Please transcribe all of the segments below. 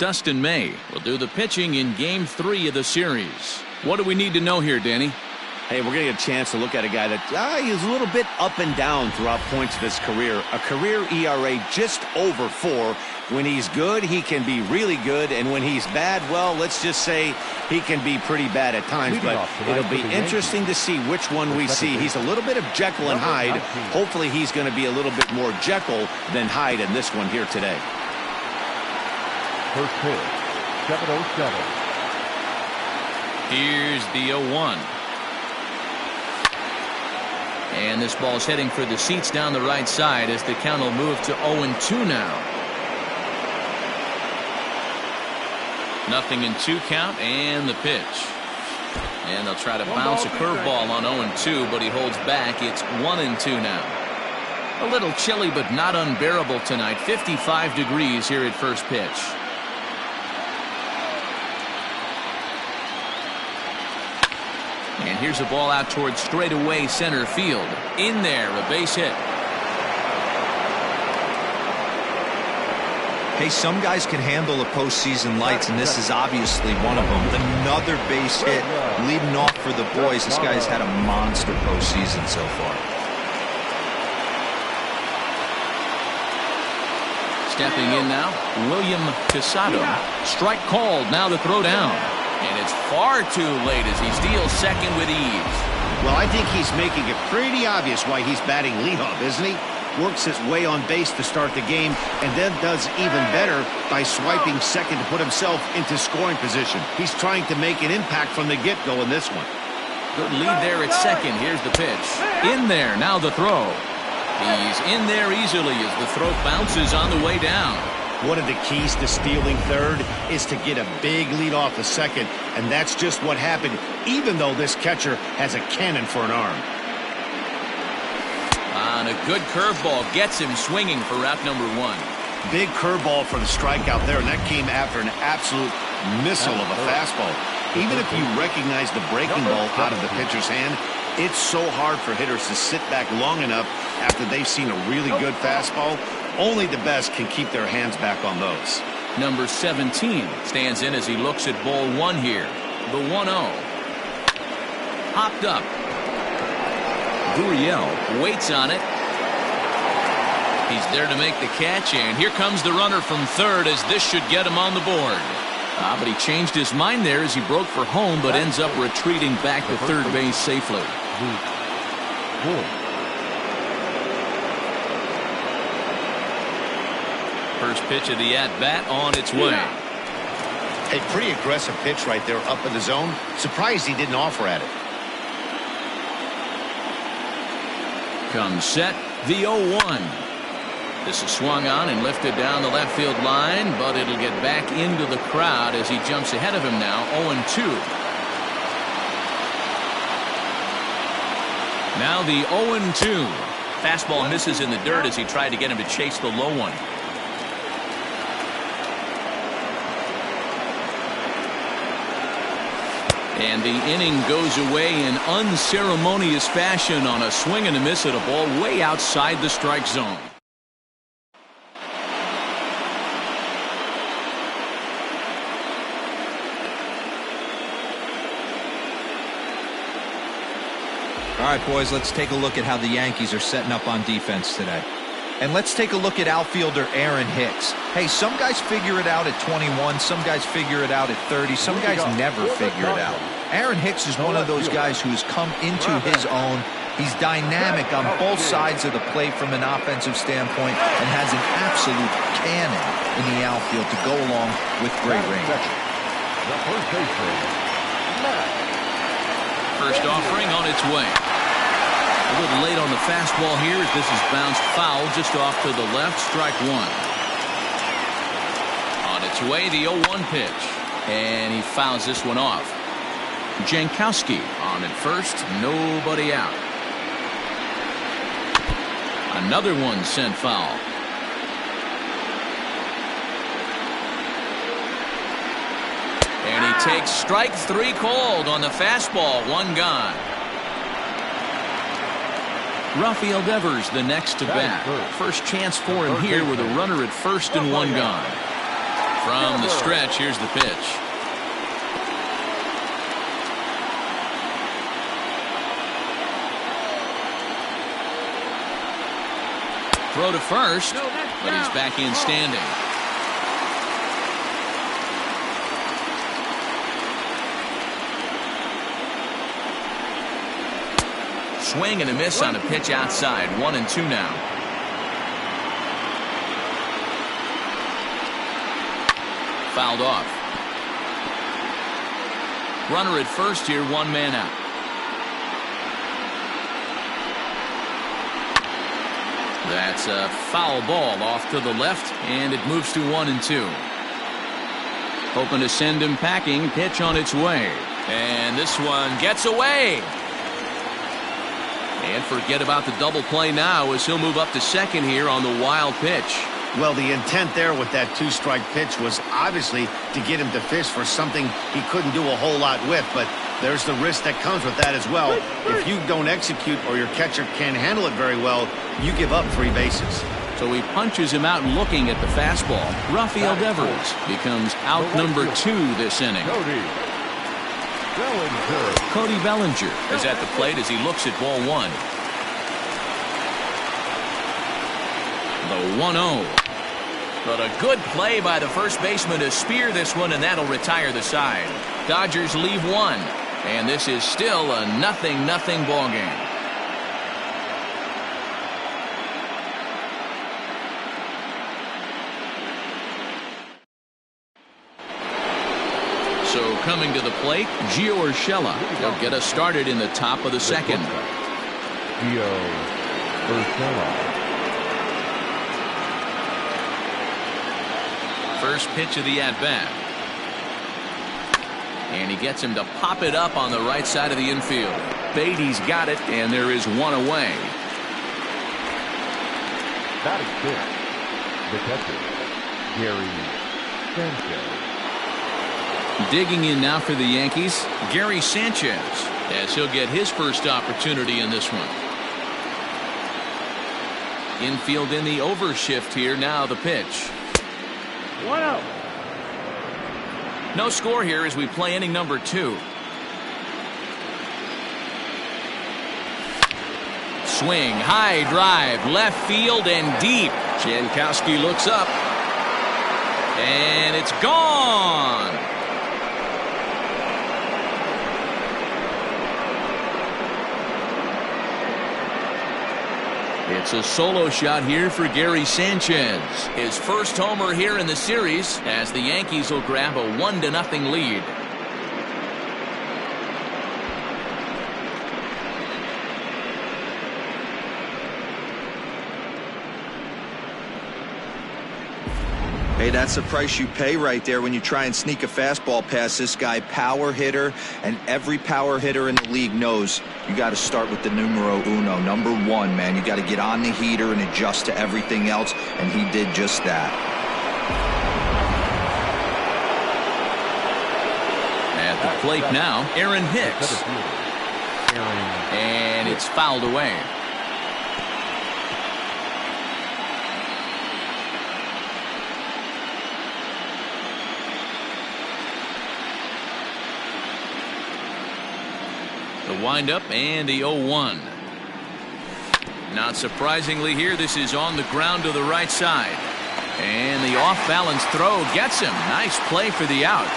Dustin May will do the pitching in Game 3 of the series. What do we need to know here, Danny? Hey, we're going to get a chance to look at a guy that is a little bit up and down throughout points of his career. A career ERA just over 4. When he's good, he can be really good. And when he's bad, well, let's just say he can be pretty bad at times. But it'll be interesting to see which one we see. He's a little bit of Jekyll and Hyde. Hopefully he's going to be a little bit more Jekyll than Hyde in this one here today. First pitch, 7-0-7. Here's the 0-1. And this ball's heading for the seats down the right side as the count will move to 0-2 now. 0-2 count and the pitch. And they'll try to bounce a curveball on 0-2, but he holds back. It's 1-2 now. A little chilly, but not unbearable tonight. 55 degrees here at first pitch. And here's a ball out towards straightaway center field. In there, a base hit. Hey, some guys can handle the postseason lights, and this is obviously one of them. Another base hit leading off for the boys. This guy's had a monster postseason so far. Stepping in now, William Casado. Strike called, now the throw down. And it's far too late as he steals second with ease. Well, I think he's making it pretty obvious why he's batting leadoff, isn't he? Works his way on base to start the game and then does even better by swiping second to put himself into scoring position. He's trying to make an impact from the get-go in this one. Good lead there at second. Here's the pitch. In there, now the throw. He's in there easily as the throw bounces on the way down. One of the keys to stealing third is to get a big lead off the second, and that's just what happened, even though this catcher has a cannon for an arm. And a good curveball gets him swinging for route number 1. Big curveball for the strikeout there, and that came after an absolute missile of a fastball. Even if you recognize the breaking ball out of the pitcher's hand, it's so hard for hitters to sit back long enough after they've seen a really good fastball. Only the best can keep their hands back on those. Number 17 stands in as he looks at ball 1 here. The 1-0. Hopped up. Gurriel waits on it. He's there to make the catch, and here comes the runner from third as this should get him on the board. But he changed his mind there as he broke for home, but ends up retreating back to third base safely. First pitch of the at-bat on its way. A pretty aggressive pitch right there up in the zone. Surprised he didn't offer at it. Comes set, the 0-1. This is swung on and lifted down the left field line, but it'll get back into the crowd as he jumps ahead of him now, 0-2. Now the 0-2. Fastball misses in the dirt as he tried to get him to chase the low one. And the inning goes away in unceremonious fashion on a swing and a miss at a ball way outside the strike zone. All right, boys, let's take a look at how the Yankees are setting up on defense today. And let's take a look at outfielder Aaron Hicks. Hey, some guys figure it out at 21. Some guys figure it out at 30. Some guys never figure it out. Aaron Hicks is one of those guys who's come into his own. He's dynamic on both sides of the plate from an offensive standpoint and has an absolute cannon in the outfield to go along with great range. First offering on its way. A little late on the fastball here as this is bounced foul just off to the left. Strike 1. On its way, the 0-1 pitch. And he fouls this one off. Jankowski on at first. Nobody out. Another one sent foul. And he takes strike 3 called on the fastball. 1 gone. Rafael Devers the next to bat. First chance for him here with a runner at first and 1 gone. From the stretch, here's the pitch. Throw to first, but he's back in standing. Swing and a miss on a pitch outside. 1-2 now. Fouled off. Runner at first here, 1 man out. That's a foul ball off to the left, and it moves to 1-2. Hoping to send him packing. Pitch on its way. And this one gets away. And forget about the double play now as he'll move up to second here on the wild pitch. Well, the intent there with that 2-strike pitch was obviously to get him to fish for something he couldn't do a whole lot with, but there's the risk that comes with that as well. If you don't execute or your catcher can't handle it very well, you give up 3 bases. So he punches him out looking at the fastball. Rafael Devers becomes out number 2 this inning. Cody Bellinger is at the plate as he looks at ball 1. The 1-0. But a good play by the first baseman to spear this one, and that'll retire the side. Dodgers leave 1, and this is still a 0-0 ball game. So coming to the plate, Gio Urshela. They'll get us started in the top of the second. Gio Urshela. First pitch of the at-bat. And he gets him to pop it up on the right side of the infield. Beatty's got it, and there is 1 away. That is good. The catcher, Gary Sanchez. Digging in now for the Yankees, Gary Sanchez, as he'll get his first opportunity in this one. Infield in the overshift here. Now the pitch. 1-0. No score here as we play inning number 2. Swing, high drive, left field and deep. Jankowski looks up. And it's gone. It's a solo shot here for Gary Sanchez. His first homer here in the series as the Yankees will grab a 1-0 lead. Hey, that's the price you pay right there when you try and sneak a fastball past this guy. Power hitter, and every power hitter in the league knows you got to start with the numero uno, number 1, man. You got to get on the heater and adjust to everything else, and he did just that. At the plate now, Aaron Hicks. And it's fouled away. The windup and the 0-1. Not surprisingly here, this is on the ground to the right side. And the off-balance throw gets him. Nice play for the out.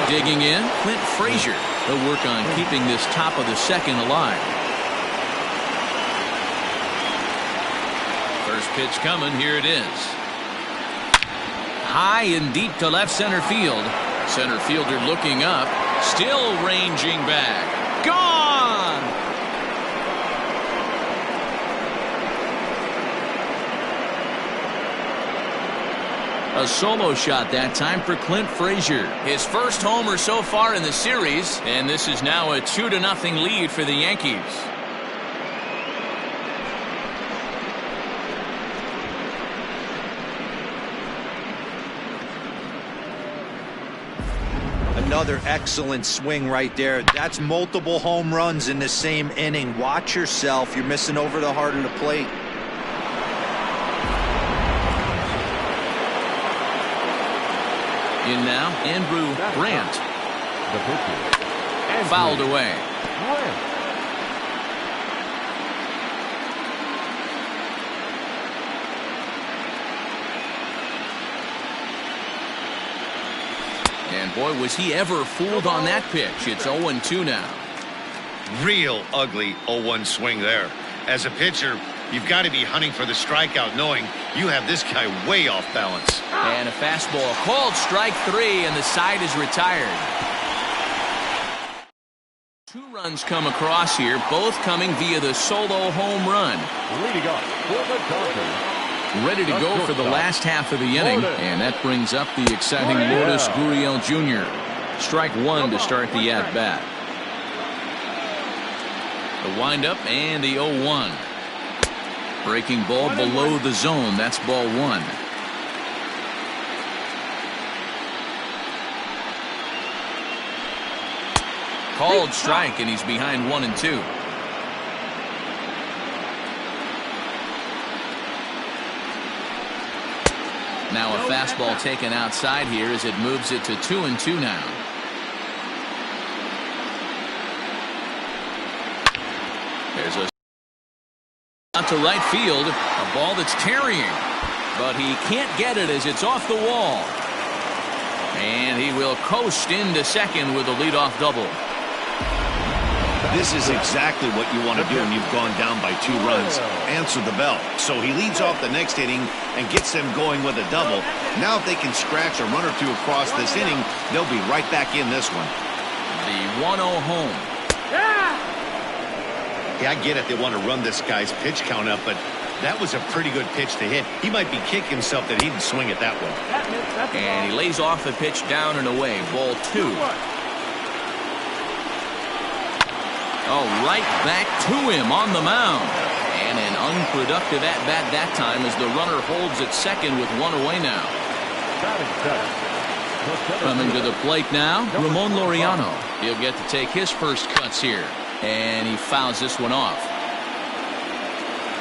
Digging in, Clint Frazier. They'll work on keeping this top of the second alive. First pitch coming, here it is. High and deep to left center field. Center fielder looking up. Still ranging back. Gone! A solo shot that time for Clint Frazier. His first homer so far in the series, and this is now a 2-0 lead for the Yankees. Another excellent swing right there. That's multiple home runs in the same inning. Watch yourself. You're missing over the heart of the plate. In now, Andrew Brandt. The pitcher. Andrew Fouled away. Brandt. And boy, was he ever fooled on that pitch. It's 0-2 now. Real ugly 0-1 swing there. As a pitcher, you've got to be hunting for the strikeout, knowing you have this guy way off balance. And a fastball called strike 3, and the side is retired. 2 runs come across here, both coming via the solo home run. Leading off for the Dodgers. Ready to go for the last half of the inning, and that brings up the exciting Lourdes Gurriel Jr. Strike 1 to start the at-bat. The windup and the 0-1. Breaking ball below the zone. That's ball 1. Called strike, and he's behind 1 and 2. Now a fastball taken outside here as it moves it to 2-2 now. There's a out to right field, a ball that's carrying, but he can't get it as it's off the wall. And he will coast into second with a leadoff double. This is exactly what you want to do when you've gone down by 2 runs. Answer the bell. So he leads off the next inning and gets them going with a double. Now if they can scratch a run or 2 across this inning, they'll be right back in this one. The 1-0 home. Yeah, I get it. They want to run this guy's pitch count up, but that was a pretty good pitch to hit. He might be kicking himself that he didn't swing it that well. And he lays off the pitch down and away. Ball 2. Oh, right back to him on the mound. And an unproductive at-bat that time as the runner holds at second with 1 away now. Coming to the plate now, Ramon Laureano. He'll get to take his first cuts here. And he fouls this one off.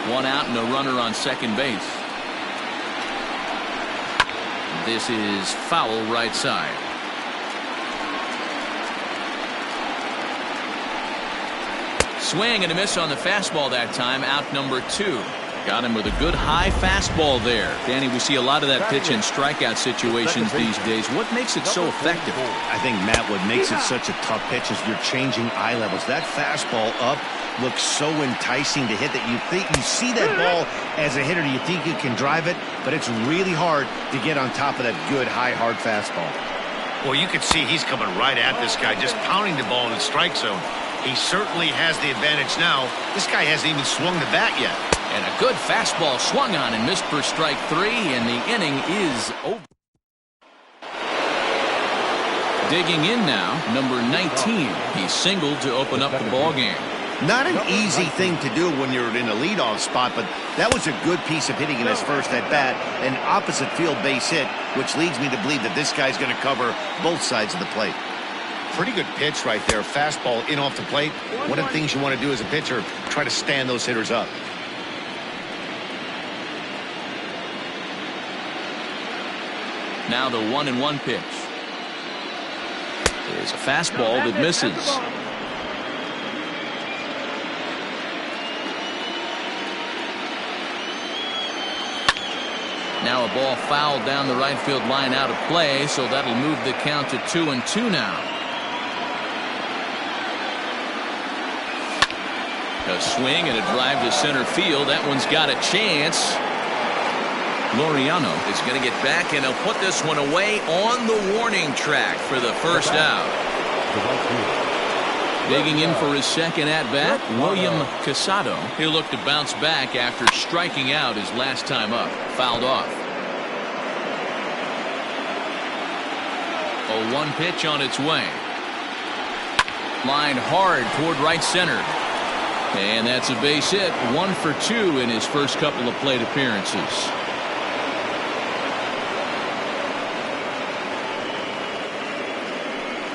1 out and a runner on second base. This is foul right side. Swing and a miss on the fastball that time. Out number 2. Got him with a good high fastball there. Danny, we see a lot of that pitch in strikeout situations these days. What makes it so effective? I think, Matt, what makes it such a tough pitch is you're changing eye levels. That fastball up looks so enticing to hit that you think you see that ball as a hitter, you think you can drive it, but it's really hard to get on top of that good high hard fastball. Well, you can see he's coming right at this guy, just pounding the ball in the strike zone. He certainly has the advantage now. This guy hasn't even swung the bat yet. And a good fastball swung on and missed for strike 3, and the inning is over. Digging in now, number 19. He singled to open up the ball game. Not an easy thing to do when you're in a leadoff spot, but that was a good piece of hitting in his first at-bat, an opposite field base hit, which leads me to believe that this guy's going to cover both sides of the plate. Pretty good pitch right there. Fastball in off the plate. One of the things you want to do as a pitcher, try to stand those hitters up. Now the 1-1 pitch. There's a fastball that misses. Now a ball fouled down the right field line out of play, so that'll move the count to 2-2 now. A swing and a drive to center field. That one's got a chance. Laureano is going to get back, and he'll put this one away on the warning track for the first out. Digging in for his second at-bat, William Casado. He'll look to bounce back after striking out his last time up. Fouled off. 0-1 pitch on its way. Lined hard toward right center. And that's a base hit. 1 for 2 in his first couple of plate appearances.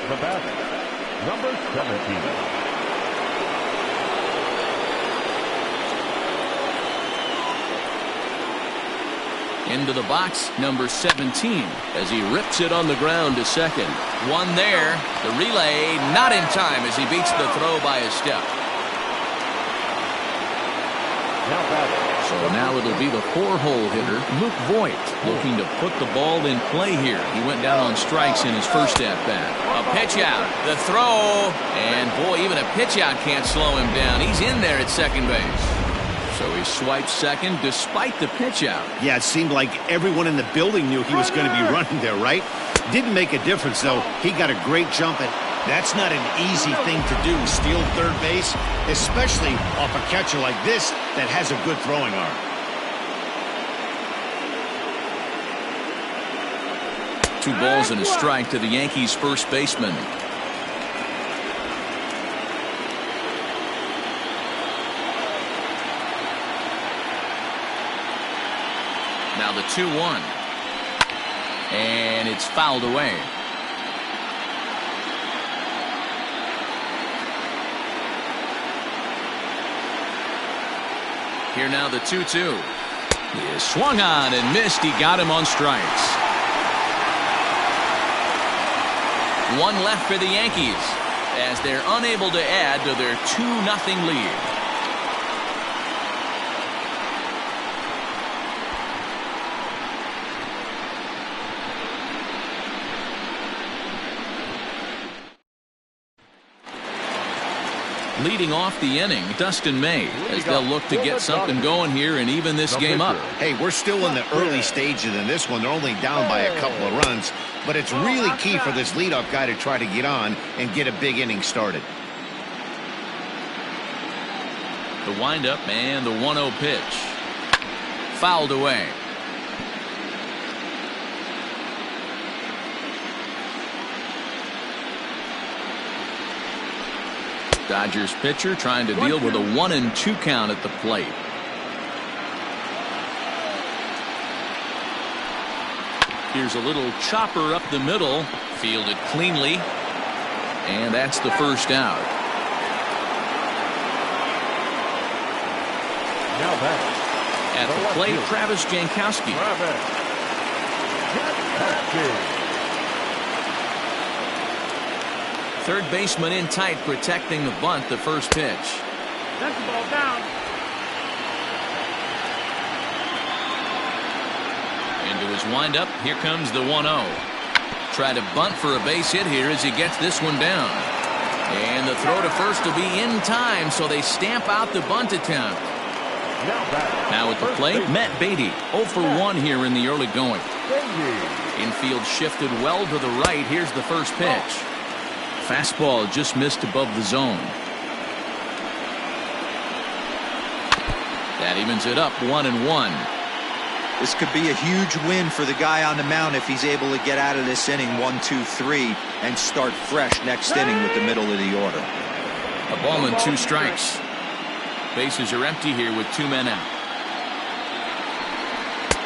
The batter, number 17. Into the box, number 17, as he rips it on the ground to second. One there. The relay not in time as he beats the throw by a step. So now it'll be the 4-hole hitter, Luke Voigt, looking to put the ball in play here. He went down on strikes in his first at-bat. A pitch out, the throw, and boy, even a pitch out can't slow him down. He's in there at second base. So he swipes second despite the pitch out. Yeah, it seemed like everyone in the building knew he was going to be running there, right? Didn't make a difference, though. He got a great jump at. That's not an easy thing to do, steal third base, especially off a catcher like this that has a good throwing arm. Two balls and a strike to the Yankees' first baseman. Now the 2-1. And it's fouled away. Here now the 2-2. He is swung on and missed. He got him on strikes. One left for the Yankees as they're unable to add to their 2-0 lead. Leading off the inning, Dustin May, as they'll look to get something going here and even this game up. Hey, we're still in the early stages in this one. They're only down by a couple of runs, but it's really key for this leadoff guy to try to get on and get a big inning started. The windup and the 1-0 pitch. Fouled away. Dodgers pitcher trying to deal with a 1-2 count at the plate. Here's a little chopper up the middle, fielded cleanly, and that's the first out. Now back at the plate, Travis Jankowski. Third baseman in tight, protecting the bunt. The first pitch. That's the ball down. Into his windup. Here comes the 1-0. Try to bunt for a base hit here as he gets this one down. And the throw to first will be in time, so they stamp out the bunt attempt. Now at the plate, Matt Beatty, 0 for 1 here in the early going. Infield shifted well to the right. Here's the first pitch. Fastball just missed above the zone. That evens it up 1-1. This could be a huge win for the guy on the mound if he's able to get out of this inning 1-2-3 and start fresh next inning with the middle of the order. A ball and 2 strikes. Bases are empty here with 2 men out.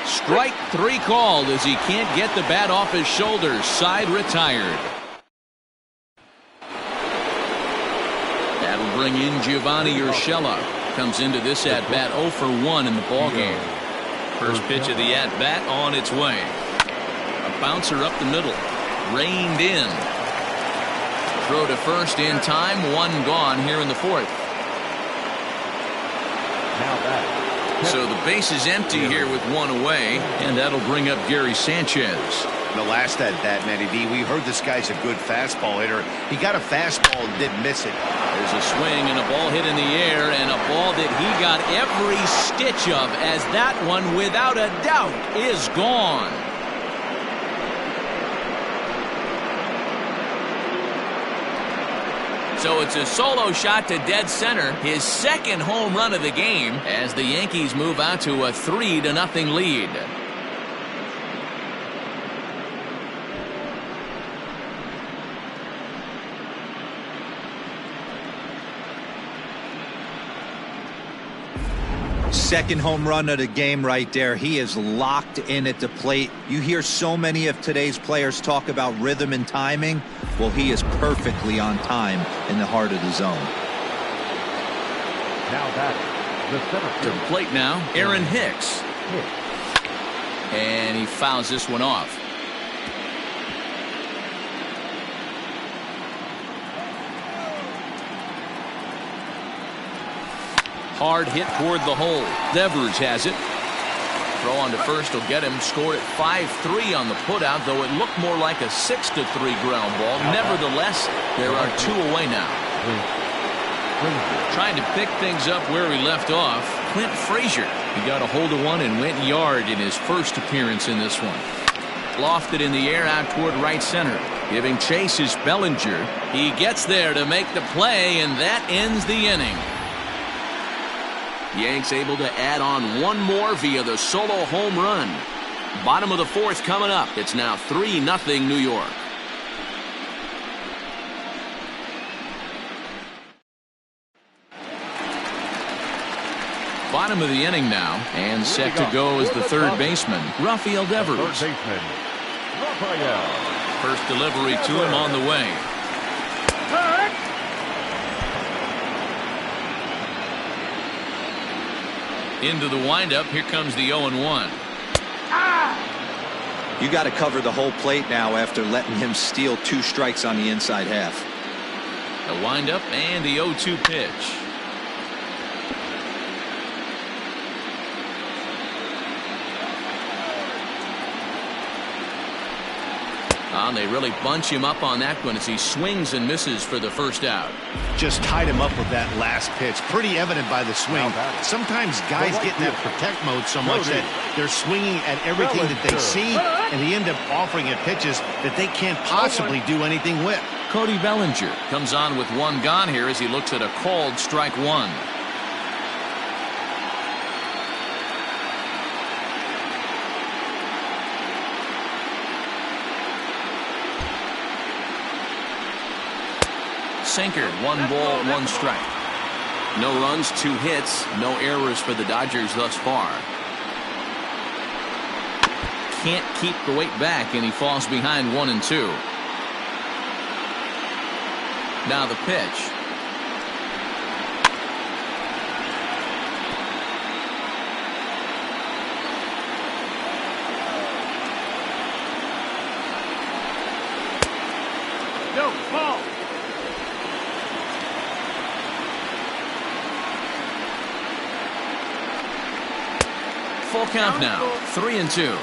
Strike 3 called as he can't get the bat off his shoulders. Side retired. That'll bring in Giovanni Urshela. Comes into this at-bat 0 for 1 in the ballgame. First pitch of the at-bat on its way. A bouncer up the middle. Reined in. Throw to first in time. 1 gone here in the 4th. So the base is empty here with 1 away, and that'll bring up Gary Sanchez. The last at-bat, Matty D, we heard this guy's a good fastball hitter. He got a fastball and didn't miss it. There's a swing and a ball hit in the air, and a ball that he got every stitch of, as that one, without a doubt, is gone. So it's a solo shot to dead center, his second home run of the game, as the Yankees move out to a 3-0 lead. Second home run of the game right there. He is locked in at the plate. You hear so many of today's players talk about rhythm and timing. Well, he is perfectly on time in the heart of the zone. Now back the center to the plate now, Aaron Hicks. And he fouls this one off. Hard hit toward the hole. Devers has it. Throw on to first will get him. Scored at 5-3 on the putout, though it looked more like a 6-3 ground ball. Nevertheless, there are 2 away now. Trying to pick things up where he left off, Clint Frazier. He got a hold of one and went yard in his first appearance in this one. Lofted in the air out toward right center. Giving chase is Bellinger. He gets there to make the play, and that ends the inning. Yanks able to add on one more via the solo home run. Bottom of the 4th coming up. It's now 3-0 New York. Bottom of the inning now, and set to go is the third baseman, Rafael Devers. First delivery to him on the way. Into the windup. Here comes the 0-1. You got to cover the whole plate now after letting him steal 2 strikes on the inside half. The windup and the 0-2 pitch. They really bunch him up on that one as he swings and misses for the first out. Just tied him up with that last pitch. Pretty evident by the swing. Sometimes guys get in that protect mode so much that they're swinging at everything that they see, and they end up offering it pitches that they can't possibly do anything with. Cody Bellinger comes on with 1 gone here as he looks at a called strike 1. Sinker, 1 ball, 1 strike. No runs, 2 hits, no errors for the Dodgers thus far. Can't keep the weight back, and he falls behind 1-2. Now the pitch. No, ball. Full count now, 3-2.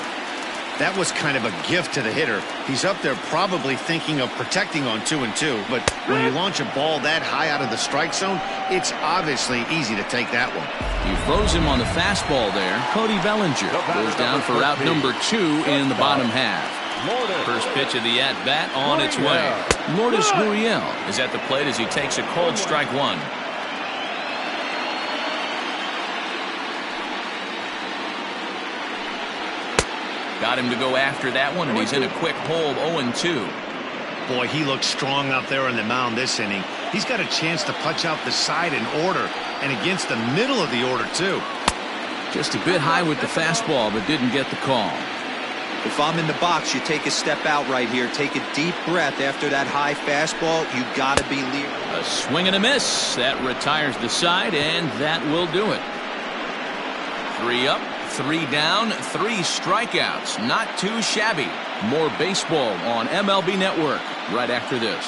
That was kind of a gift to the hitter. He's up there probably thinking of protecting on 2-2, but when you launch a ball that high out of the strike zone, it's obviously easy to take that one. You froze him on the fastball there. Cody Bellinger goes down for route number 2 in the bottom half. First pitch of the at-bat on its way. Lourdes Gurriel is at the plate as he takes a called strike 1. Got him to go after that one, and he's in a quick hold, 0-2. Boy, he looks strong out there on the mound this inning. He's got a chance to punch out the side in order, and against the middle of the order, too. Just a bit high with the fastball, but didn't get the call. If I'm in the box, you take a step out right here. Take a deep breath after that high fastball. You got to be leery. A swing and a miss. That retires the side, and that will do it. 3 up. 3 down, 3 strikeouts. Not too shabby. More baseball on MLB Network right after this.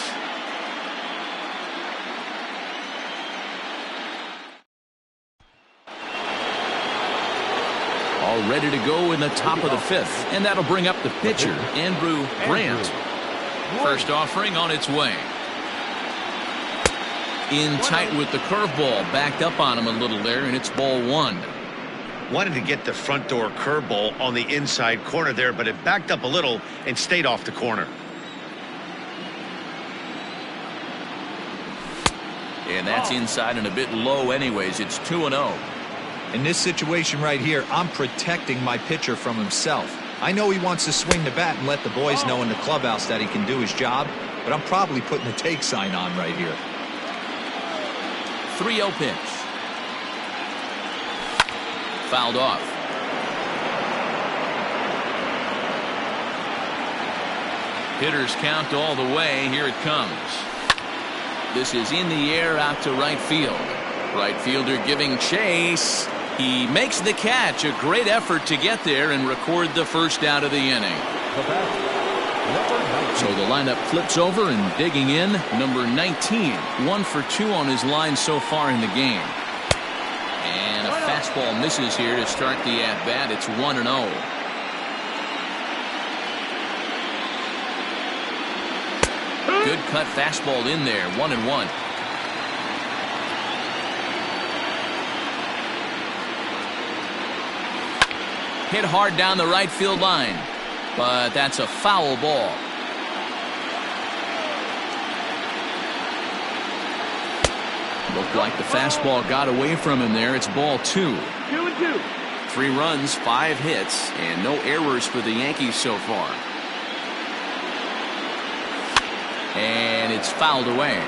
All ready to go in the top of the 5th, and that'll bring up the pitcher, Andrew Brandt. First offering on its way. In tight with the curveball, backed up on him a little there, and it's ball 1. Wanted to get the front door curveball on the inside corner there, but it backed up a little and stayed off the corner. And that's inside and a bit low anyways. It's 2-0. In this situation right here, I'm protecting my pitcher from himself. I know he wants to swing the bat and let the boys know in the clubhouse that he can do his job, but I'm probably putting a take sign on right here. 3-0 pitch. Fouled off. Hitters count all the way. Here it comes. This is in the air out to right field. Right fielder giving chase. He makes the catch. A great effort to get there and record the first out of the inning. So the lineup flips over and digging in, number 19. 1 for 2 on his line so far in the game. And a fastball misses here to start the at-bat. It's 1-0. Good cut fastball in there. 1-1. Hit hard down the right field line, but that's a foul ball. Looked like the fastball got away from him there. It's ball 2. 2-2. 3 runs, 5 hits, and no errors for the Yankees so far. And it's fouled away.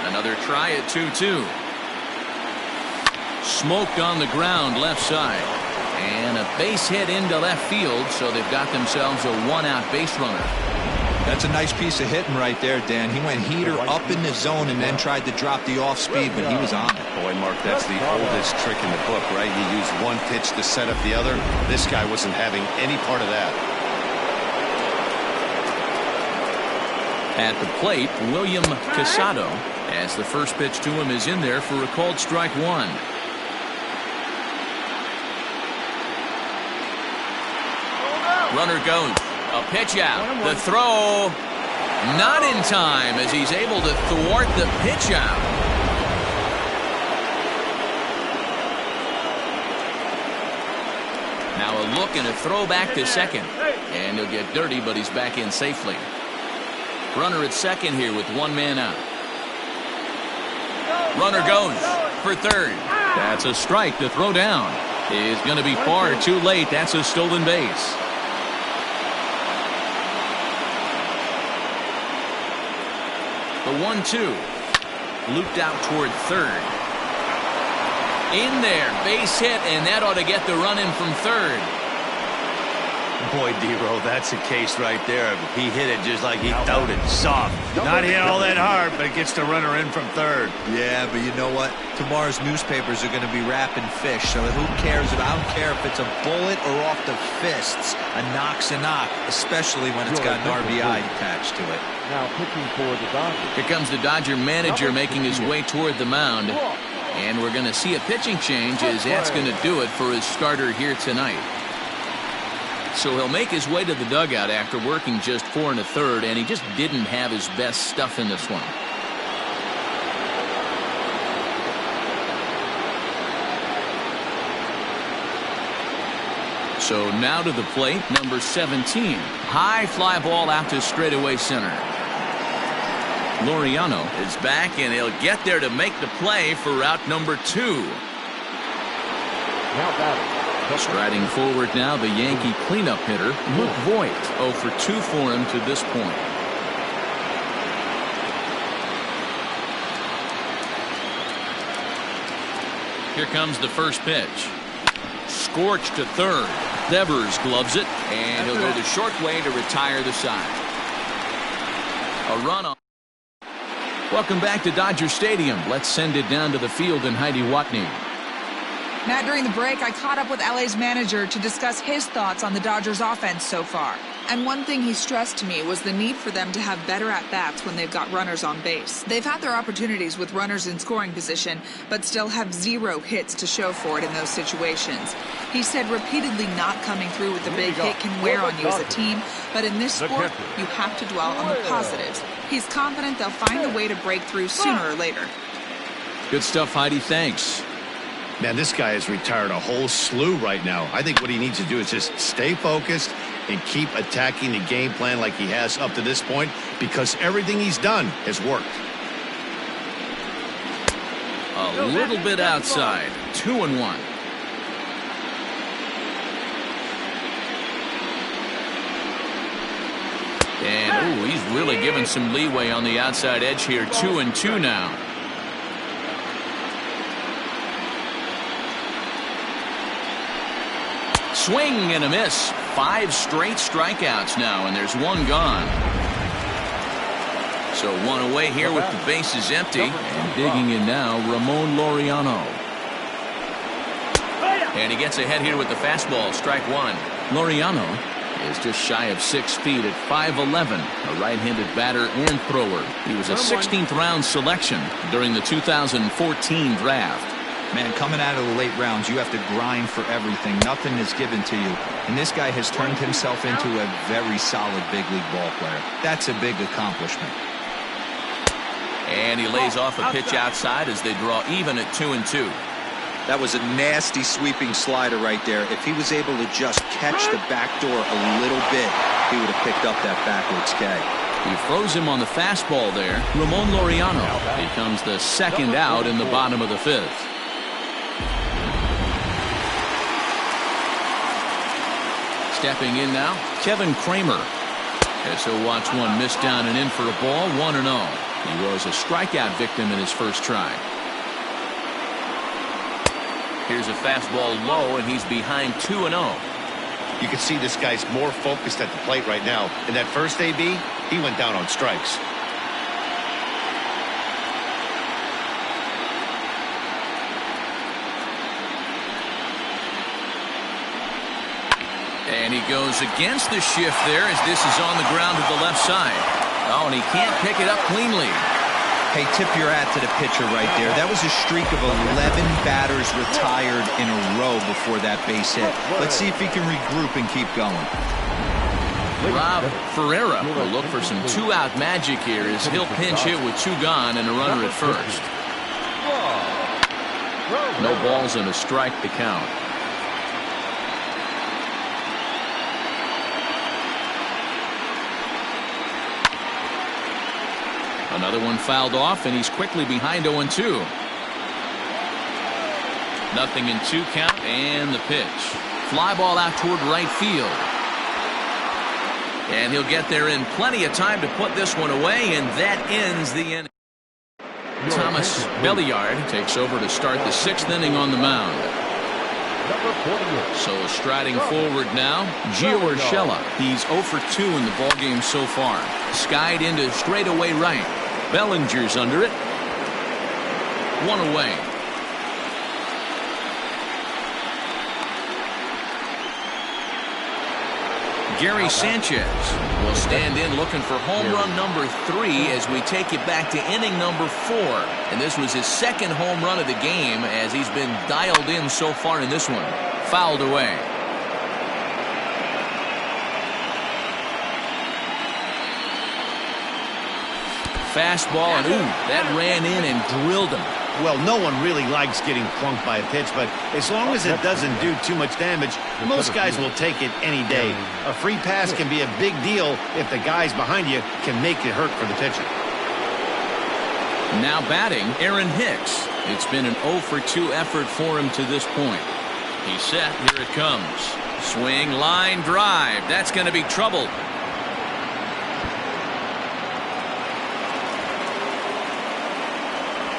Another try at 2-2. Smoked on the ground left side. And a base hit into left field, so they've got themselves a 1-out base runner. That's a nice piece of hitting right there, Dan. He went heater up in the zone and then tried to drop the off speed, but he was on it. Boy, Mark, that's the oldest trick in the book, right? You use one pitch to set up the other. This guy wasn't having any part of that. At the plate, William Casado, as the first pitch to him is in there for a called strike 1. Runner goes. A pitch out. The throw not in time as he's able to thwart the pitch out. Now a look and a throw back to second. And he'll get dirty, but he's back in safely. Runner at second here with 1 man out. Runner goes for third. That's a strike. The throw down is going to be far too late. That's a stolen base. The 1-2 looped out toward third. In there, base hit, and that ought to get the run in from third. Boy, D-Row, that's a case right there. He hit it just like he thought it. Soft. Not hit all that hard, but it gets the runner in from third. Yeah, but you know what? Tomorrow's newspapers are going to be wrapping fish, so who cares? I don't care if it's a bullet or off the fists. A knock's a knock, especially when it's got an RBI attached to it. Now pitching for the Dodgers. Here comes the Dodger manager making his way toward the mound. And we're going to see a pitching change as that's going to do it for his starter here tonight. So he'll make his way to the dugout after working just 4 1/3, and he just didn't have his best stuff in this one. So now to the plate, number 17. High fly ball out to straightaway center. Laureano is back, and he'll get there to make the play for route number 2. Now batting. Striding forward now, the Yankee cleanup hitter, Luke Voigt. 0 for 2 for him to this point. Here comes the first pitch. Scorched to third. Devers gloves it, and he'll go the short way to retire the side. A run on. Welcome back to Dodger Stadium. Let's send it down to the field and Heidi Watney. Matt, during the break, I caught up with LA's manager to discuss his thoughts on the Dodgers' offense so far. And one thing he stressed to me was the need for them to have better at-bats when they've got runners on base. They've had their opportunities with runners in scoring position, but still have 0 hits to show for it in those situations. He said repeatedly not coming through with the big hit can wear on you as a team, but in this sport, you have to dwell on the positives. He's confident they'll find a way to break through sooner or later. Good stuff, Heidi. Thanks. Man, this guy has retired a whole slew right now. I think what he needs to do is just stay focused and keep attacking the game plan like he has up to this point, because everything he's done has worked. A little bit outside. 2-1. And, ooh, he's really giving some leeway on the outside edge here. 2-2 now. Swing and a miss. 5 straight strikeouts now, and there's 1 gone. So one away here with the bases empty. And digging in now, Ramon Laureano. And he gets ahead here with the fastball, strike one. Laureano is just shy of 6 feet at 5'11", a right-handed batter and thrower. He was a 16th round selection during the 2014 draft. Man, coming out of the late rounds, you have to grind for everything. Nothing is given to you. And this guy has turned himself into a very solid big league ball player. That's a big accomplishment. And he lays off a pitch outside as they draw even at 2-2. That was a nasty sweeping slider right there. If he was able to just catch the back door a little bit, he would have picked up that backwards K. He throws him on the fastball there. Ramon Laureano becomes the second out in the bottom of the fifth. Stepping in now, Kevin Kramer. As he'll watch one miss down and in for a ball, 1-0. He was a strikeout victim in his first try. Here's a fastball low, and he's behind 2-0. You can see this guy's more focused at the plate right now. In that first AB, he went down on strikes. And he goes against the shift there as this is on the ground to the left side. Oh, and he can't pick it up cleanly. Hey, tip your hat to the pitcher right there. That was a streak of 11 batters retired in a row before that base hit. Let's see if he can regroup and keep going. Rob Ferreira will look for some two-out magic here as he'll pinch hit with 2 gone and a runner at first. No balls and a strike to count. Another one fouled off, and he's quickly behind 0-2. Nothing in 2 count, and the pitch. Fly ball out toward right field. And he'll get there in plenty of time to put this one away, and that ends the inning. Thomas Belliard takes over to start the 6th inning on the mound. So striding forward now, Gio Urshela. He's 0 for 2 in the ballgame so far. Skied into straightaway right. Bellinger's under it. 1 away. Gary Sanchez will stand in looking for home run number 3 as we take it back to inning number 4. And this was his 2nd home run of the game as he's been dialed in so far in this one. Fouled away. Fastball, and ooh, that ran in and drilled him. Well, no one really likes getting plunked by a pitch, but as long as it doesn't do too much damage, most guys will take it any day. A free pass can be a big deal if the guys behind you can make it hurt for the pitcher. Now batting, Aaron Hicks. It's been an 0 for 2 effort for him to this point. He's set. Here it comes. Swing, line, drive. That's going to be trouble.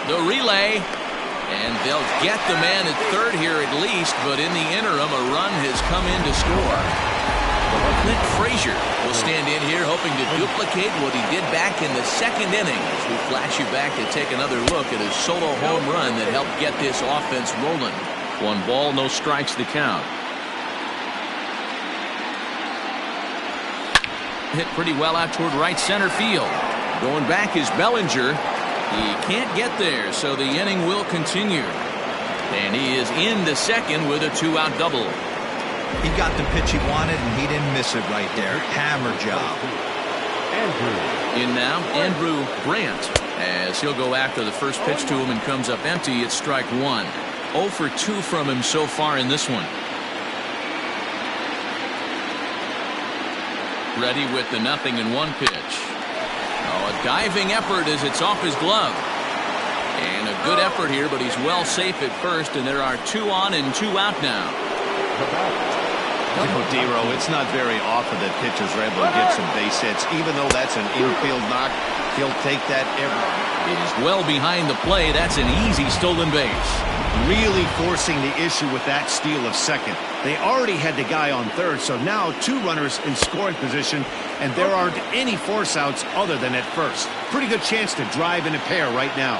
The relay, and they'll get the man at third here at least, but in the interim, a run has come in to score. Clint Frazier will stand in here hoping to duplicate what he did back in the 2nd inning as we flash you back to take another look at his solo home run that helped get this offense rolling. 1 ball, no strikes to count. Hit pretty well out toward right center field. Going back is Bellinger. He can't get there, so the inning will continue. And he is into second with a 2-out double. He got the pitch he wanted, and he didn't miss it right there. Hammer job. In now, Andrew Brandt, as he'll go after the first pitch to him and comes up empty. It's strike 1. 0 for 2 from him so far in this one. Ready with the 0-1 pitch. Oh, a diving effort as it's off his glove. And a good effort here, but he's well safe at first, and there are 2 on and 2 out now. You know, Dero, it's not very often that pitchers are able to get some base hits. Even though that's an infield knock, He'll take that every. It is well behind the play. That's an easy stolen base. Really forcing the issue with that steal of second. They already had the guy on third, so now 2 runners in scoring position, and there aren't any force outs other than at first. Pretty good chance to drive in a pair right now.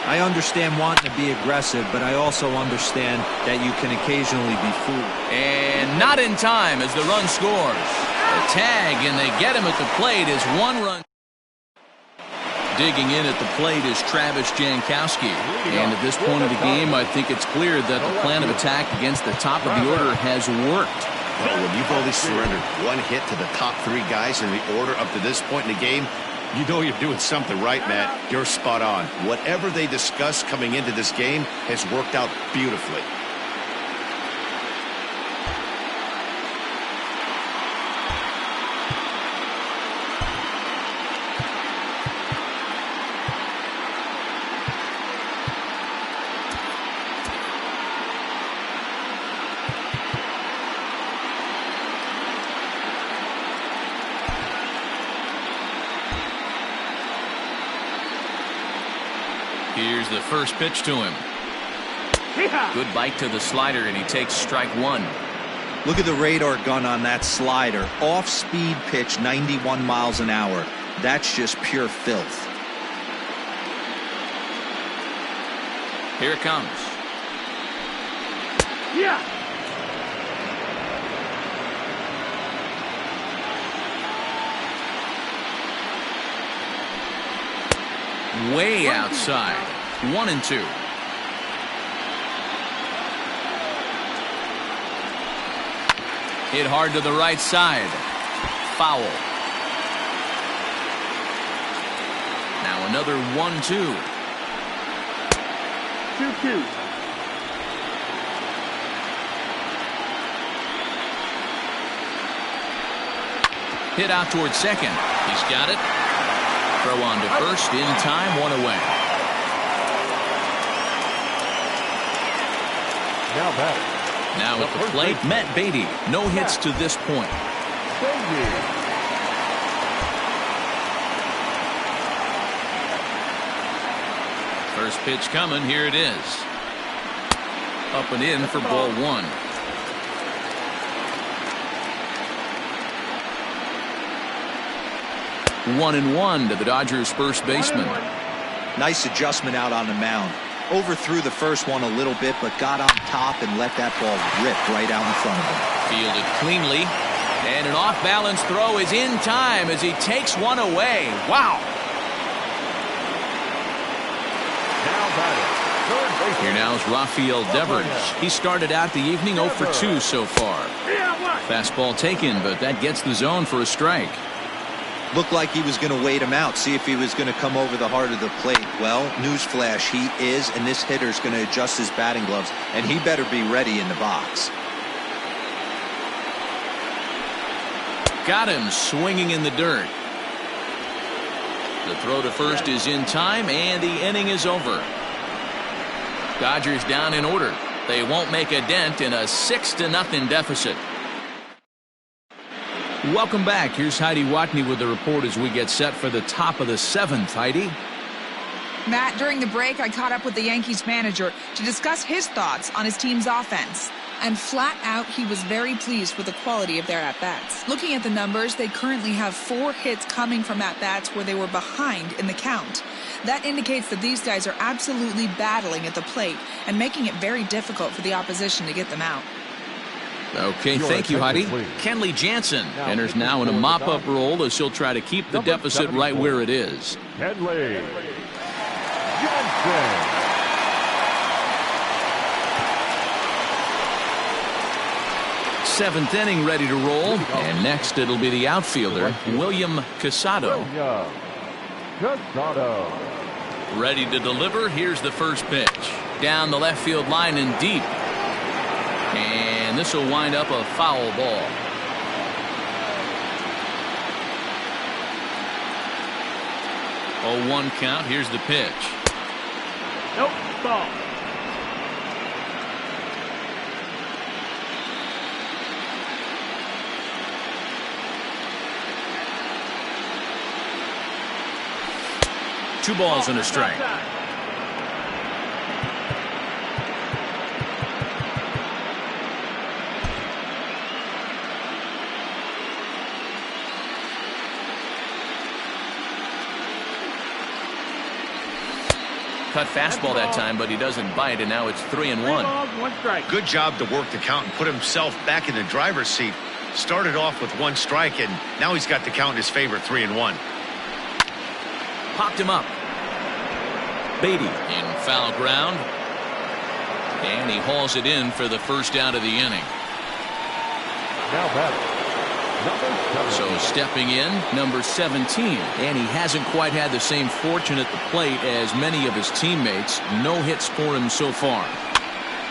I understand wanting to be aggressive, but I also understand that you can occasionally be fooled. And not in time as the run scores. A tag, and they get him at the plate as 1 run. Digging in at the plate is Travis Jankowski. And at this point of the game, I think it's clear that the plan of attack against the top of the order has worked. Well, when you've only surrendered 1 hit to the top 3 guys in the order up to this point in the game, you know you're doing something right, Matt. You're spot on. Whatever they discussed coming into this game has worked out beautifully. Here's the first pitch to him. Good bite to the slider, and he takes strike 1. Look at the radar gun on that slider. Off-speed pitch, 91 miles an hour. That's just pure filth. Here it comes. Yeah. Way outside. 1-2. Hit hard to the right side. Foul. Now another 1-2. 2-2. Hit out towards second. He's got it. Throw on to first in time, 1 away. Now batter. Now at the plate, Matt Beatty. No hits to this point. First pitch coming. Here it is. Up and in for ball 1. One and 1 to the Dodgers' first baseman. Nice adjustment out on the mound. Overthrew the first one a little bit, but got on top and let that ball rip right out in front of him. Fielded cleanly. And an off-balance throw is in time as he takes 1 away. Wow. Here now is Rafael Devers. He started out the evening 0 for 2 so far. Fastball taken, but that gets the zone for a strike. Looked like he was going to wait him out, see if he was going to come over the heart of the plate. Well, newsflash, he is, and this hitter's going to adjust his batting gloves, and he better be ready in the box. Got him swinging in the dirt. The throw to first is in time, and the inning is over. Dodgers down in order. They won't make a dent in a 6-0 deficit. Welcome back. Here's Heidi Watney with the report as we get set for the top of the 7th. Heidi? Matt, during the break, I caught up with the Yankees manager to discuss his thoughts on his team's offense. And flat out, he was very pleased with the quality of their at-bats. Looking at the numbers, they currently have 4 hits coming from at-bats where they were behind in the count. That indicates that these guys are absolutely battling at the plate and making it very difficult for the opposition to get them out. Okay, thank you, Heidi. Kenley Jansen enters now in a mop-up role as he'll try to keep the deficit right where it is. Kenley Jansen. Seventh inning ready to roll, and next it'll be the outfielder, William Casado. Ready to deliver. Here's the first pitch. Down the left field line and deep. And this will wind up a foul ball. Oh, 1 count. Here's the pitch. Nope, ball. 2 balls and a strike. Cut fastball that time, but he doesn't bite, and now it's 3-1. 3 balls, 1 strike. Good job to work the count and put himself back in the driver's seat. Started off with 1 strike, and now he's got the count in his favor, 3-1. Popped him up. Beatty in foul ground. And he hauls it in for the first out of the inning. Now batting, number 7. So stepping in, number 17. And he hasn't quite had the same fortune at the plate as many of his teammates. No hits for him so far.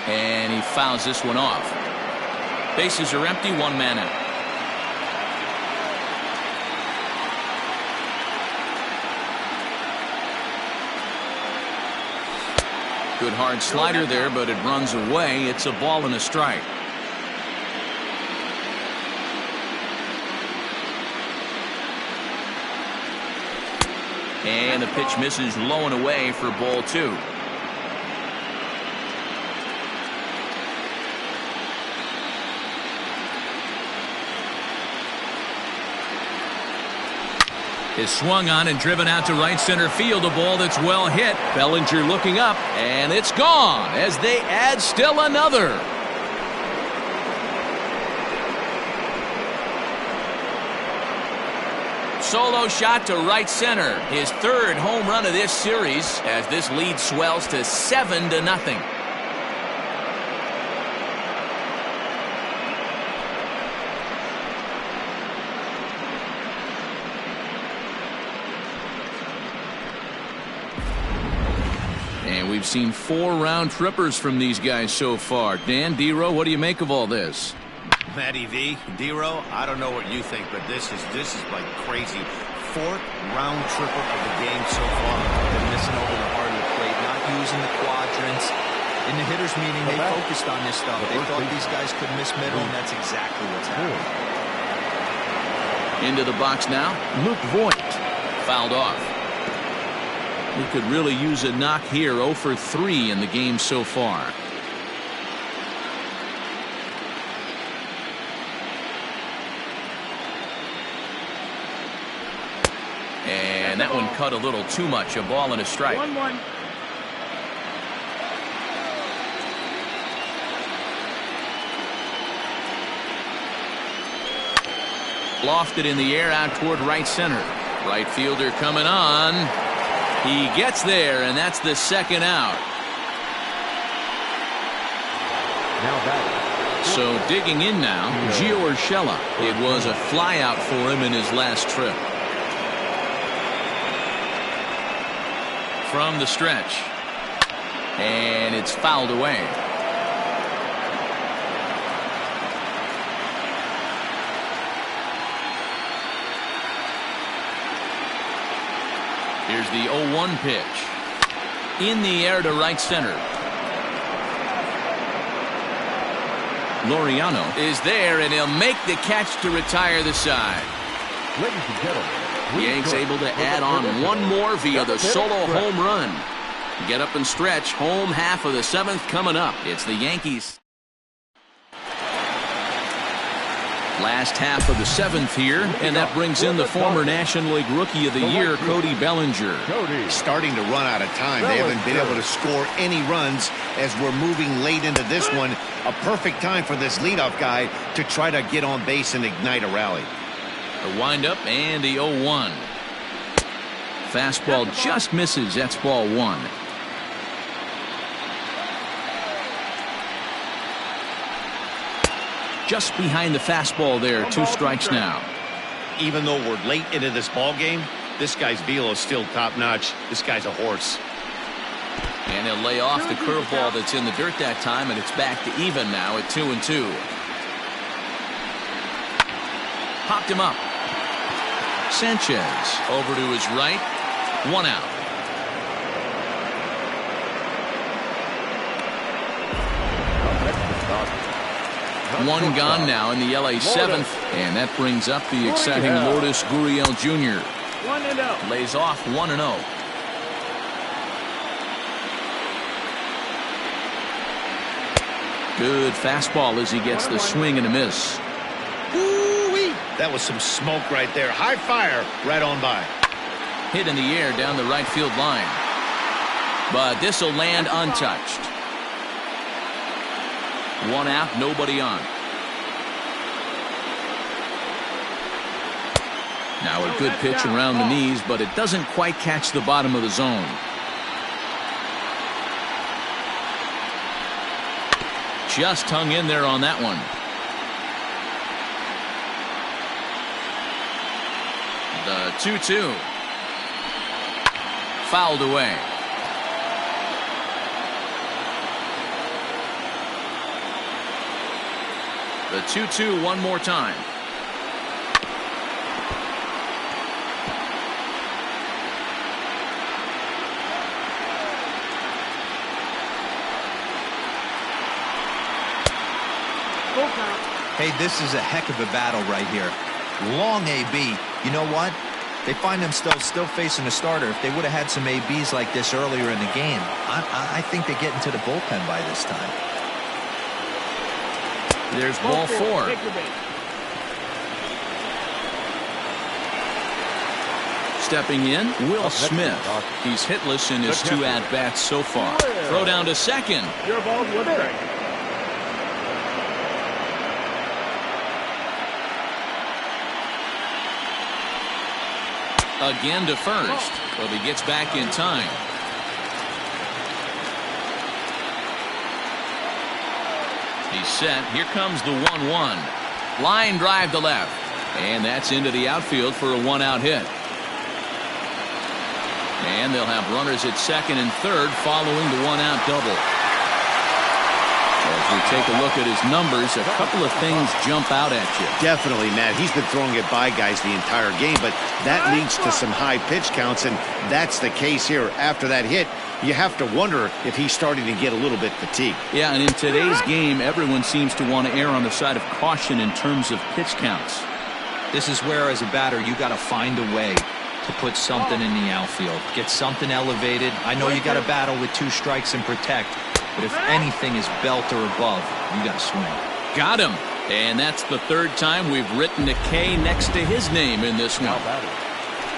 And he fouls this one off. Bases are empty, 1 man out. Good hard slider there, but it runs away. It's a ball and a strike. And the pitch misses low and away for ball 2. Is swung on and driven out to right center field. A ball that's well hit. Bellinger looking up, and it's gone as they add still another. Solo shot to right center. His 3rd home run of this series as this lead swells to 7-0. And we've seen 4 round trippers from these guys so far. Dan, D-Row, what do you make of all this? Matty V, D-Row, I don't know what you think, but this is like crazy. 4th round tripper of the game so far. They're missing over the heart of the plate, not using the quadrants. In the hitters meeting, they focused on this stuff. They thought these guys could miss middle, and that's exactly what's happening. Into the box now, Luke Voigt. Fouled off. He could really use a knock here. 0 for 3 in the game so far. And that one cut a little too much. A ball and a strike. 1-1. Lofted in the air out toward right center. Right fielder coming on. He gets there, and that's the 2nd out. Now batting. So digging in now, Gio Urshela. It was a fly out for him in his last trip. From the stretch. And it's fouled away. Here's the 0-1 pitch. In the air to right center. Laureano is there, and he'll make the catch to retire the side. Ladies and gentlemen, Yanks able to add on 1 more via the solo home run. Get up and stretch. Home half of the 7th coming up. It's the Yankees. Last half of the 7th here, and that brings in the former National League Rookie of the Year, Cody Bellinger. Starting to run out of time. They haven't been able to score any runs as we're moving late into this one. A perfect time for this leadoff guy to try to get on base and ignite a rally. The windup and the 0-1. Fastball just misses. That's ball 1. Just behind the fastball there. 2 strikes now. Even though we're late into this ball game, this guy's velo is still top notch. This guy's a horse. And he'll lay off the curveball that's in the dirt that time, and it's back to even now at 2-2. Popped him up. Sanchez over to his right. 1 out. One gone now in the LA 7th, and that brings up the exciting Lourdes Gurriel Jr. 1-0. Lays off 1-0. Good fastball as he gets the swing and a miss. Ooh-wee. That was some smoke right there. High fire right on by. Hit in the air down the right field line. But this will land untouched. One out, nobody on. Now a good pitch around the knees, but it doesn't quite catch the bottom of the zone. Just hung in there on that one. The 2-2. Fouled away. The 2-2 one more time. Hey, this is a heck of a battle right here. Long AB. You know what? They find themselves still facing a starter. If they would have had some ABs like this earlier in the game, I think they get into the bullpen by this time. There's ball 4. Stepping in, Will Smith. He's hitless in his 2 at-bats so far. Throw down to second. Your ball was right. Again to first, but he gets back in time. He's set. Here comes the 1-1. Line drive to left. And that's into the outfield for a 1-out hit. And they'll have runners at second and third following the 1-out double. As we take a look at his numbers, a couple of things jump out at you. Definitely, Matt. He's been throwing it by guys the entire game, but that leads to some high pitch counts, and that's the case here. After that hit, you have to wonder if he's starting to get a little bit fatigued. Yeah, and in today's game, everyone seems to want to err on the side of caution in terms of pitch counts. This is where, as a batter, you got to find a way to put something in the outfield. Get something elevated. I know you got to battle with 2 strikes and protect, but if anything is belt or above, you got to swing. Got him. And that's the 3rd time we've written a K next to his name in this one.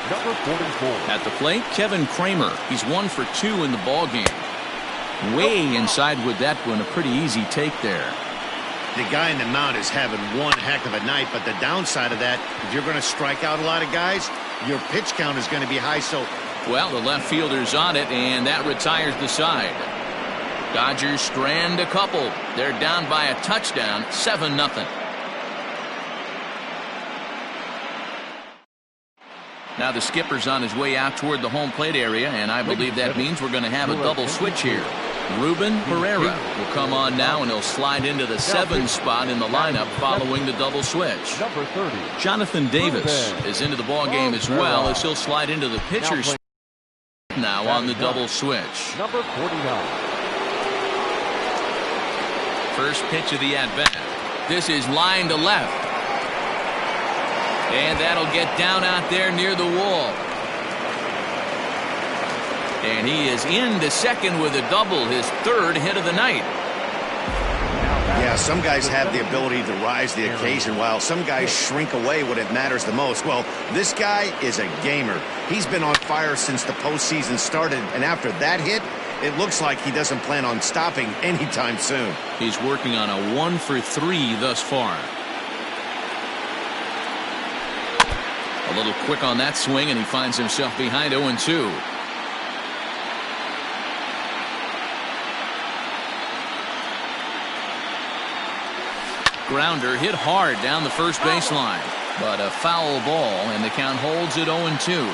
Number 44. At the plate, Kevin Kramer. He's 1 for 2 in the ball game. Way inside with that one. A pretty easy take there. The guy in the mound is having one heck of a night, but the downside of that, if you're going to strike out a lot of guys, your pitch count is going to be high. So, well, the left fielder's on it, and that retires the side. Dodgers strand a couple. They're down by a touchdown, 7-0. Now the skipper's on his way out toward the home plate area, and I believe that means we're going to have a double switch here. Ruben Herrera will come on now, and he'll slide into the 7 spot in the lineup following the double switch. Number 30. Jonathan Davis is into the ball game as well, as he'll slide into the pitcher's now on the double switch. Number 49. First pitch of the at-bat. This is line to left. And that'll get down out there near the wall. And he is into second with a double, his 3rd hit of the night. yeah, some guys have the ability to rise the occasion, while some guys shrink away when it matters the most. Well, this guy is a gamer. He's been on fire since the postseason started, and after that hit, it looks like he doesn't plan on stopping anytime soon. He's working on a 1 for 3 thus far. A little quick on that swing, and he finds himself behind 0-2. Grounder hit hard down the first baseline, but a foul ball, and the count holds at 0-2.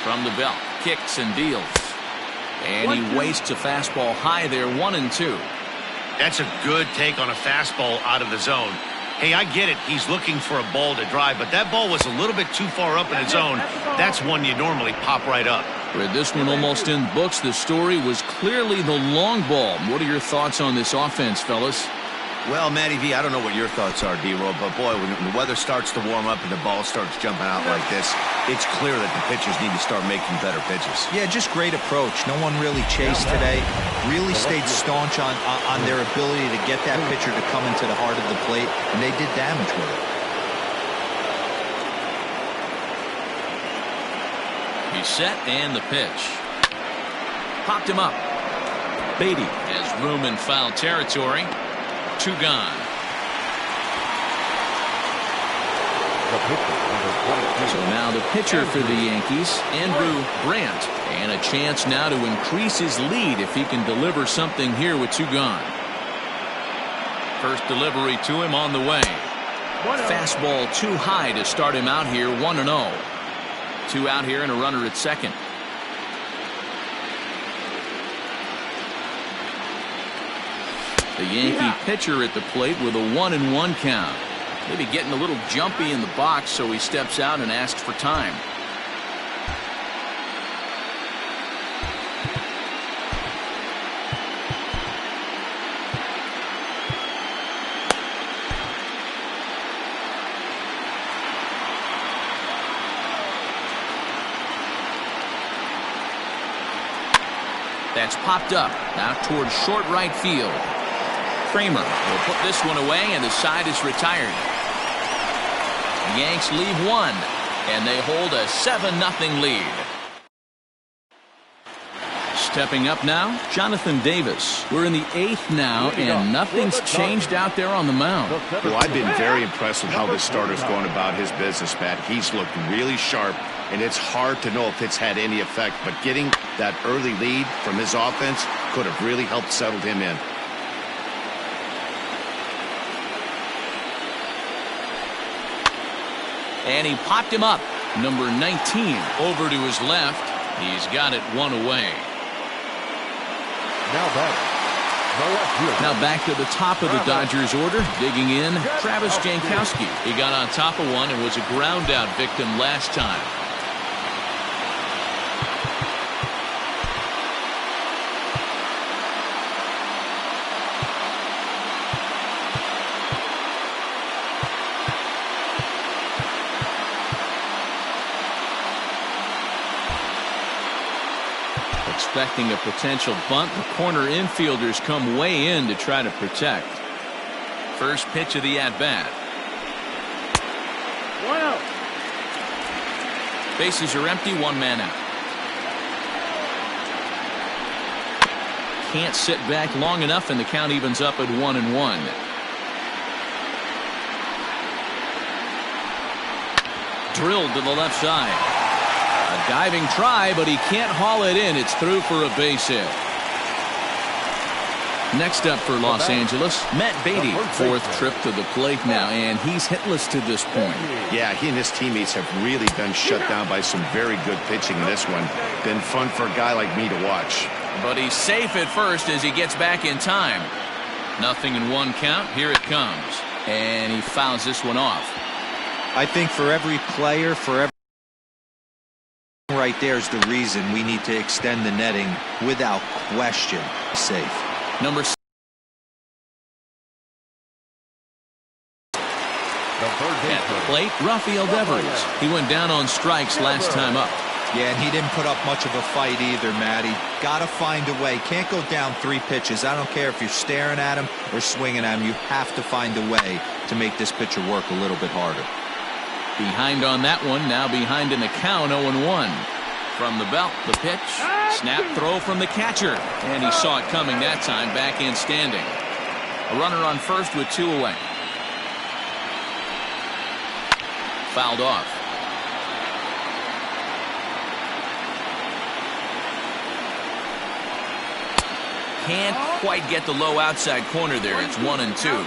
From the belt, kicks and deals. And he wastes a fastball high there, 1-2. That's a good take on a fastball out of the zone. Hey, I get it. He's looking for a ball to drive, but that ball was a little bit too far up in the zone. That's one you normally pop right up. With this one almost in the books, the story was clearly the long ball. What are your thoughts on this offense, fellas? Well, Matty V, I don't know what your thoughts are, D-Roll, but boy, when the weather starts to warm up and the ball starts jumping out like this, it's clear that the pitchers need to start making better pitches. Yeah, just great approach. No one really chased today. Really stayed staunch on their ability to get that pitcher to come into the heart of the plate, and they did damage with it. He's set, and the pitch. Popped him up. Beatty has room in foul territory. 2 gone. So now the pitcher for the Yankees, Andrew Brandt, and a chance now to increase his lead if he can deliver something here with 2 gone. First delivery to him on the way. Fastball too high to start him out here, 1-0. 2 out here and a runner at second. The Yankee pitcher at the plate with a 1-1 count. Maybe getting a little jumpy in the box, so he steps out and asks for time. That's popped up now towards short right field. Kramer will put this one away, and the side is retired. The Yanks leave 1, and they hold a 7-0 lead. Stepping up now, Jonathan Davis. We're in the 8th now, and nothing's changed out there on the mound. Well, I've been very impressed with how this starter's going about his business, Matt. He's looked really sharp, and it's hard to know if it's had any effect, but getting that early lead from his offense could have really helped settle him in. And he popped him up. Number 19 over to his left. He's got it 1 away. Now back to the top of the Dodgers order. Digging in, Travis Jankowski. He got on top of one and was a ground out victim last time. Expecting a potential bunt, the corner infielders come way in to try to protect. First pitch of the at-bat. 1-0. Bases are empty, 1 man out. Can't sit back long enough, and the count evens up at 1-1. Drilled to the left side. A diving try, but he can't haul it in. It's through for a base hit. Next up for Los Angeles, Matt Beatty. 4th trip to the plate now, and he's hitless to this point. Yeah, he and his teammates have really been shut down by some very good pitching in this one. Been fun for a guy like me to watch. But he's safe at first as he gets back in time. 0-1 count. Here it comes. And he fouls this one off. I think for every player, right there is the reason we need to extend the netting without question. Safe. Number 6. At the plate, Rafael Devers. He went down on strikes last time up. Yeah, and he didn't put up much of a fight either, Matty. Gotta find a way. Can't go down 3 pitches. I don't care if you're staring at him or swinging at him. You have to find a way to make this pitcher work a little bit harder. Behind on that one, now behind in the count, 0-1. From the belt, the pitch, snap throw from the catcher, and he saw it coming that time, back in standing. A runner on first with 2 away. Fouled off. Can't quite get the low outside corner there. It's 1-2.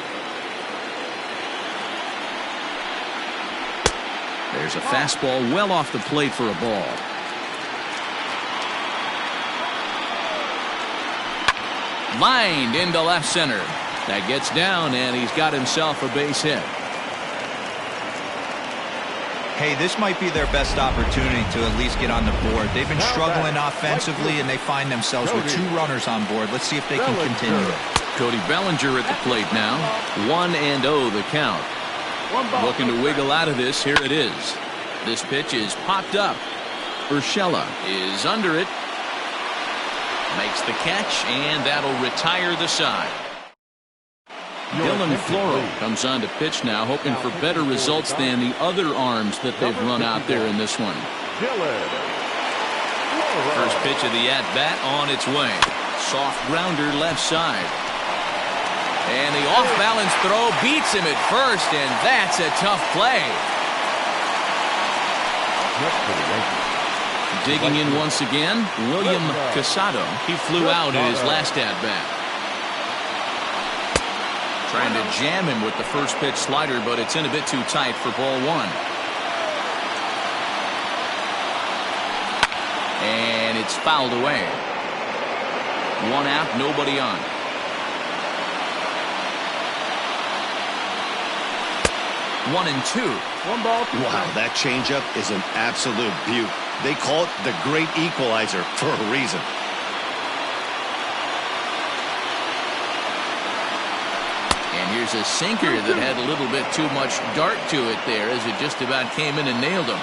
There's a fastball well off the plate for a ball. Lined into left center. That gets down, and he's got himself a base hit. Hey, this might be their best opportunity to at least get on the board. They've been struggling offensively, and they find themselves with 2 runners on board. Let's see if they can continue it. Cody Bellinger at the plate now. 1-0 the count. Looking to wiggle out of this. Here it is. This pitch is popped up. Urshela is under it. Makes the catch, and that'll retire the side. Dylan Floro comes on to pitch now, hoping for better results than the other arms that they've run out there in this one. First pitch of the at-bat on its way. Soft grounder left side. And the off-balance throw beats him at first, and that's a tough play. Digging in once again, William Casado. He flew out in his last at-bat. Trying to jam him with the first pitch slider, but it's in a bit too tight for ball one. And it's fouled away. One out, nobody on. 1-2. One ball. Wow, that changeup is an absolute beaut. They call it the great equalizer for a reason. And here's a sinker that had a little bit too much dart to it there as it just about came in and nailed him.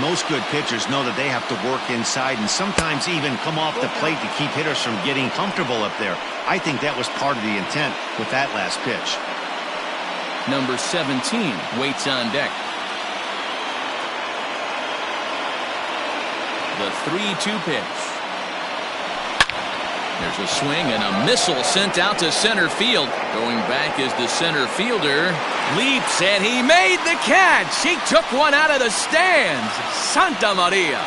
Most good pitchers know that they have to work inside and sometimes even come off the plate to keep hitters from getting comfortable up there. I think that was part of the intent with that last pitch. Number 17 waits on deck. The 3-2 pitch. There's a swing and a missile sent out to center field. Going back is the center fielder. Leaps, and he made the catch. He took one out of the stands. Santa Maria.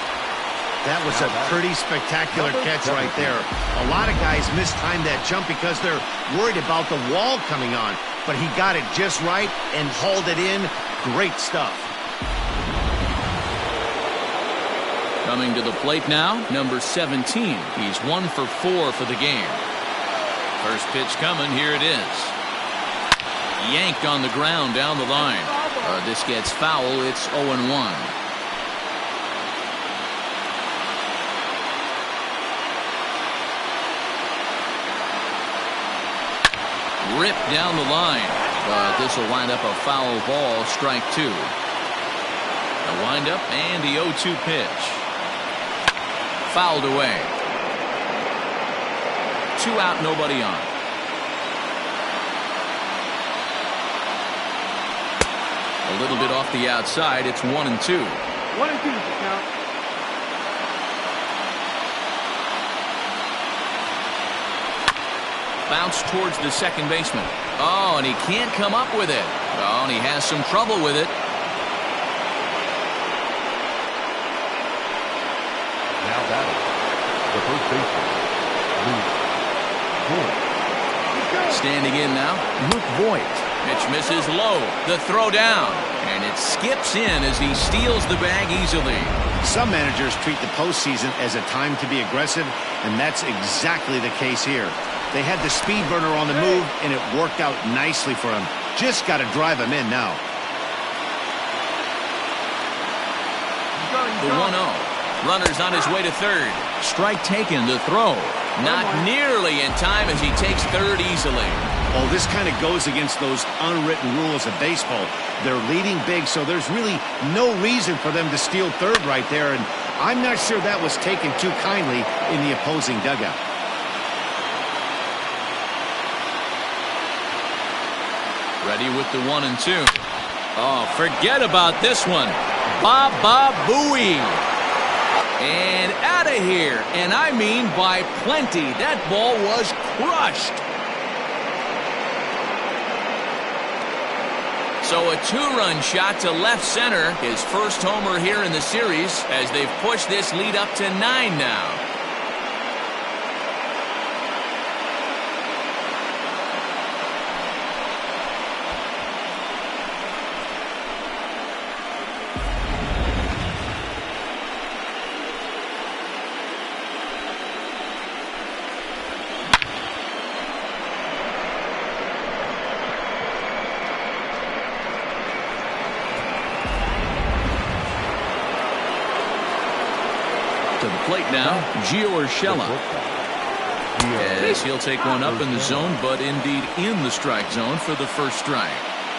That was a pretty spectacular catch right there. A lot of guys mistime that jump because they're worried about the wall coming on. But he got it just right and hauled it in. Great stuff. Coming to the plate now, number 17. He's 1 for 4 for the game. First pitch coming. Here it is. Yanked on the ground down the line. This gets foul. It's 0-1. Ripped down the line, but this will wind up a foul ball. Strike 2. A windup and the 0-2 pitch. Fouled away. 2 out, nobody on. A little bit off the outside. It's 1-2. 1-2 is the count. Bounce towards the second baseman. Oh, and he can't come up with it. Oh, and he has some trouble with it. Now batting, the first baseman, Luke Voigt. Standing in now, Luke Voigt. Pitch misses low. The throw down. And it skips in as he steals the bag easily. Some managers treat the postseason as a time to be aggressive, and that's exactly the case here. They had the speed burner on the move, and it worked out nicely for him. Just got to drive him in now. The 1-0. Runner's on his way to third. Strike taken. The throw. Not nearly in time as he takes third easily. Oh, this kind of goes against those unwritten rules of baseball. They're leading big, so there's really no reason for them to steal third right there, and I'm not sure that was taken too kindly in the opposing dugout. Ready with the 1-2. Oh, forget about this one. Baba Booey. And out of here. And I mean by plenty. That ball was crushed. So a 2-run shot to left center. His first homer here in the series as they've pushed this lead up to 9 now. To the plate now, Gio Urshela. As he'll take one up in the zone, but indeed in the strike zone for the first strike.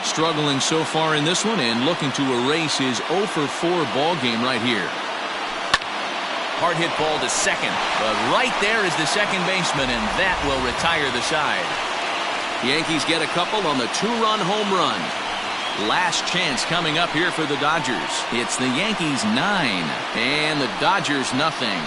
Struggling so far in this one and looking to erase his 0 for 4 ball game right here. Hard hit ball to second, but right there is the second baseman, and that will retire the side. The Yankees get a couple on the 2-run home run. Last chance coming up here for the Dodgers. It's the Yankees 9 and the Dodgers nothing.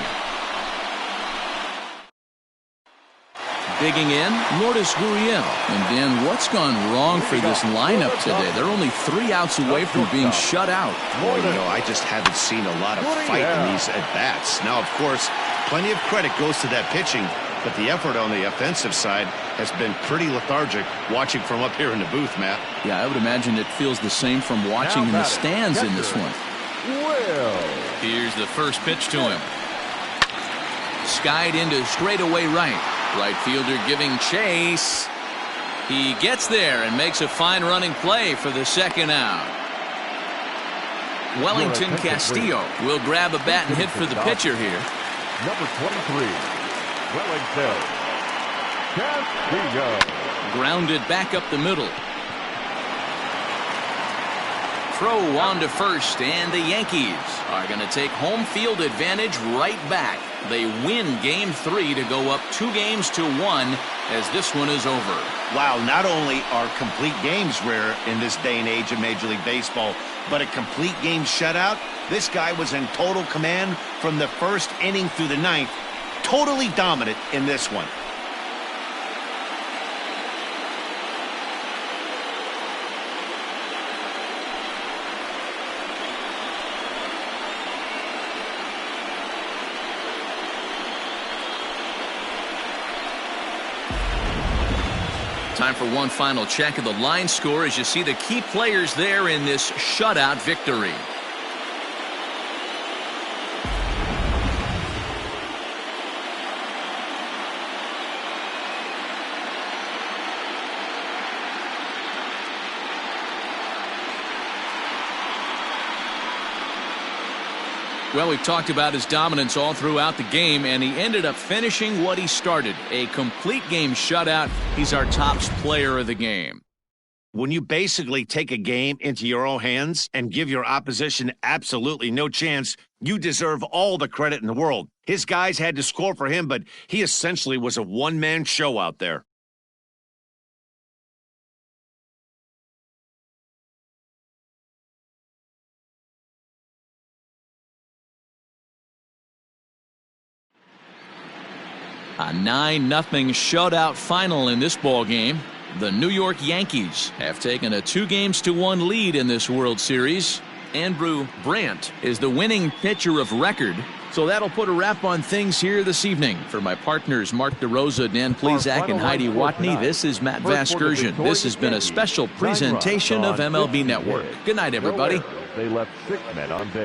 Digging in, Lourdes Gurriel. And Dan, what's gone wrong for this lineup today? They're only 3 outs away from being shut out. Boy, you know, I just haven't seen a lot of fight in these at-bats. Now, of course, plenty of credit goes to that pitching, but the effort on the offensive side has been pretty lethargic watching from up here in the booth, Matt. Yeah, I would imagine it feels the same from watching in the stands in this one. Here's the first pitch to him. Skied into straightaway right. Right fielder giving chase. He gets there and makes a fine running play for the second out. Wellington Castillo will grab a bat and hit for the pitcher here. Number 23, Wellington Castillo. Grounded back up the middle. Throw on to first, and the Yankees are going to take home field advantage right back. They win Game 3 to go up 2-1 as this one is over. Wow, not only are complete games rare in this day and age of Major League Baseball, but a complete game shutout. This guy was in total command from the first inning through the ninth. Totally dominant in this one. Time for one final check of the line score as you see the key players there in this shutout victory. Well, we've talked about his dominance all throughout the game, and he ended up finishing what he started. A complete game shutout. He's our top player of the game. When you basically take a game into your own hands and give your opposition absolutely no chance, you deserve all the credit in the world. His guys had to score for him, but he essentially was a one-man show out there. A 9-0 shutout final in this ball game. The New York Yankees have taken a 2-1 lead in this World Series. Andrew Brandt is the winning pitcher of record. So that'll put a wrap on things here this evening. For my partners Mark DeRosa, Dan Plesac, and Heidi Watney, this is Matt Vasgersian. This has been a special presentation of MLB Network. Good night, everybody. They left 6 men on base.